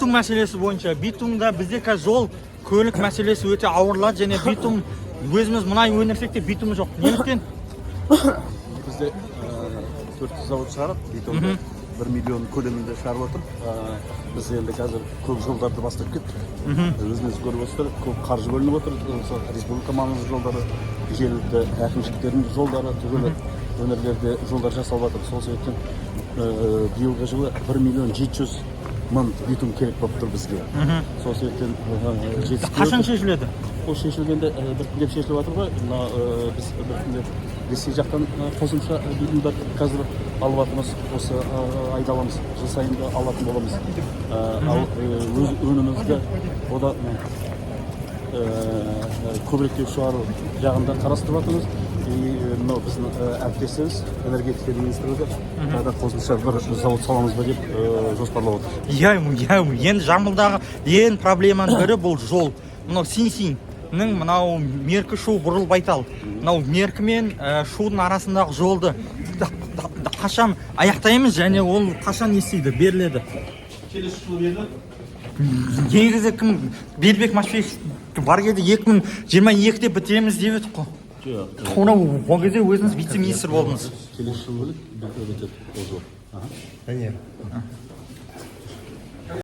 битум мәселесі бойынша битумда бізде қазір жол көлік мәселесі өте ауырлады және битум өзіміз мұнай өндірсек те битум жоқ. Неліктен? Бізде 4 завод шығарады, битумды 1 миллион көлемінде шығарып отыр. Біз енді қазір көп жолдарды бастап кеттік. Өзіңіз көріп отырсыздар, көп қаржы бөлініп отыр. Республика маңызды жолдары, жергілікті әкімшіліктердің жолдары, түгелі өңірлерде жолдар жасалып жатыр. Сол себептен биылғы жылы 1 миллион 700 мың битум керек болып тұр бізге. Сол себептен Қашан шешіледі? Ол шешілгенде біртіндеп шешіліп жатыр ғой. Біз біртіндеп Ресей жақтан қосымша битумдар қазір алып жатырмыз. Осы айдаламыз, жыл сайында алатын боламыз. Ал өз өнімізді ода көбіректеу шығару жағында қарастырып жатырмыз. Мынау біздің әріптесіміз энергетика министрлігі тағы қосымша бір завод саламыз ба деп жоспарлап отыр. Енді Жамбылдағы ең проблеманың бірі бұл жол. Мынау Син-Синнің мынау Меркі Шу Бұрыл Байтал. Мынау Меркі мен Шудың арасындағы жолды қашан аяқтаймыз және ол қашан естиді, беріледі? Келесі жылы беріледі. Негізі кім Бердібек Машбеков бар кезде 2022-де бітіреміз деп едік қой. Ол кезде өзіңіз вице-министр болдыңыз. Келесі жылы бітеді ол жол.